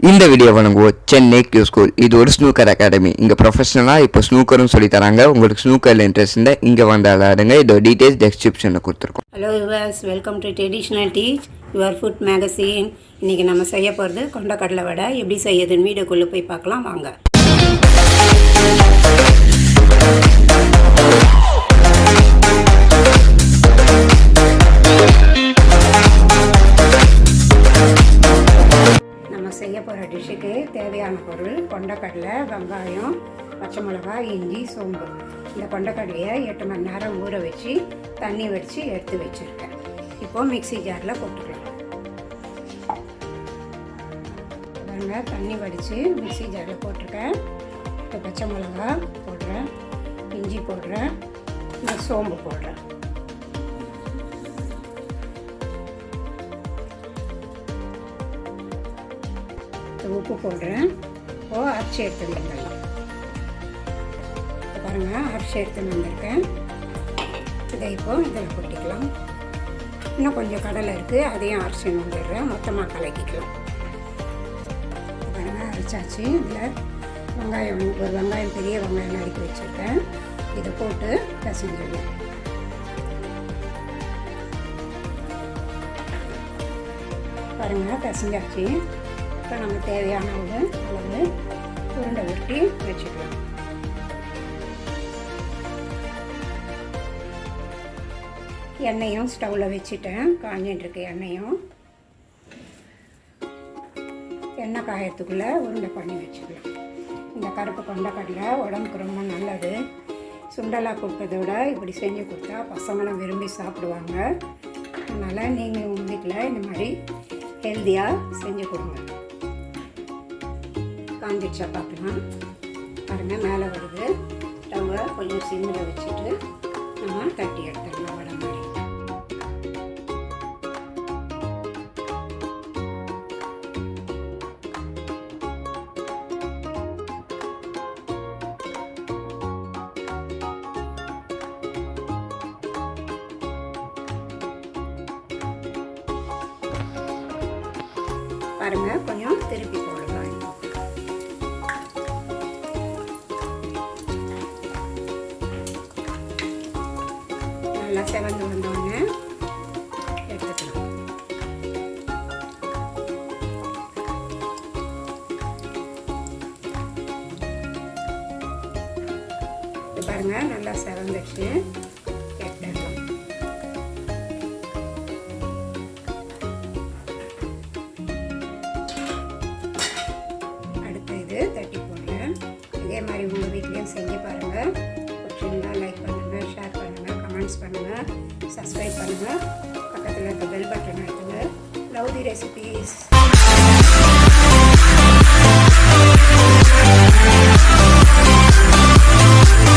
இந்த வீடியோ வழங்குவோம் Chennai Q school. இது ஒரு ஸ்னூக்கர் அகாடமி. இங்கே ப்ரொஃபஷனலாக இப்போ ஸ்னூக்கரும் சொல்லி தராங்க. உங்களுக்கு ஸ்னூக்கரில் இன்ட்ரெஸ்ட் இருந்தால் இங்கே வந்து விளையாடுங்க. இதோட டீட்டெயில்ஸ் டிஸ்கிரிப்ஷனில் கொடுத்துருக்கோம். Hello yours, welcome to traditional teach your food magazine. இன்றைக்கி நம்ம செய்ய போகிறது கொண்டக்கடலை வடை. எப்படி செய்யுதுன்னு வீடியோக்குள்ளே போய் பார்க்கலாம் வாங்க. செய்ய போகிற டிஷ்ஷுக்கு தேவையான பொருள் கொண்டக்கடலை, வெங்காயம், பச்சை மிளகாய், இஞ்சி, சோம்பு. இந்த கொண்டக்கடலையை 8 மணி நேரம் ஊற வச்சு தண்ணி வடித்து எடுத்து வச்சுருக்கேன். இப்போது மிக்ஸி ஜாரில் போட்டுக்கலாம். பாருங்க, தண்ணி வடித்து மிக்ஸி ஜாரில் போட்டிருக்கேன். இப்போ பச்சை மிளகா போடுறேன், இஞ்சி போடுறேன், இந்த சோம்பு போடுறேன். உப்பு போடுறேன். இப்போது அரிசி எடுத்து வந்துடலாம். இப்போ பாருங்கள், அரிசி எடுத்து வந்திருக்கேன். இதை இப்போது இதில் கொட்டிக்கலாம். இன்னும் கொஞ்சம் கடலை இருக்குது, அதையும் அரிசி வந்துடுறேன். மொத்தமாக கலக்கிக்கலாம். பாருங்கள், அரைச்சாச்சு. இதில் வெங்காயம், ஒரு வெங்காயம், பெரிய வெங்காயம் நறுக்கி வச்சுருக்கேன். இதை போட்டு பிசைஞ்சிடணும். பாருங்கள், பிசைஞ்சாச்சு. இப்போ நம்ம தேவையான அளவு உருண்டை உருட்டி வச்சுக்கலாம். எண்ணெயும் ஸ்டவ்வில் வச்சுட்டேன். காஞ்சின்ட்டுருக்கு எண்ணெயும். எண்ணெய் காயத்துக்குள்ளே உருண்டை பண்ணி வச்சுக்கலாம். இந்த கருப்பு கொண்டக்கடலை உடம்புக்கு ரொம்ப நல்லது. சுண்டலாக கொடுக்கறத விட இப்படி செஞ்சு கொடுத்தா பசங்களும் விரும்பி சாப்பிடுவாங்க. அதனால் நீங்கள் உங்கள் வீட்டில் இந்த மாதிரி ஹெல்த்தியாக செஞ்சு கொடுங்க. காஞ்சிடுச்சா பார்க்கலாம். பாருங்கள், மேலே வருது. ஸ்டவ்வை கொஞ்சம் சிம்மில் வச்சுட்டு நம்ம தட்டி எடுத்துடலாம் வடை மாதிரி. பாருங்கள், கொஞ்சம் திருப்பி போடலாம். நல்லா செவந்து வந்தோடனே எடுத்துக்கலாம். பாருங்க, நல்லா செவந்துச்சு. எடுத்துக்கலாம். அடுத்த இது தட்டி போடுறேன். இதே மாதிரி உங்கள் வீட்லேயும் செஞ்சு பாருங்கள். பிடிச்சிருந்தா லைக் பண்ணுங்கள், ஷேர் பண்ணுங்கள், கமெண்ட்ஸ் பண்ணுங்கள், சப்ஸ்கிரைப் பண்ணுங்கள், பக்கத்தில் இருக்க பெல் பட்டன் அழுத்துங்க. லவ் தி ரெசிபீஸ்.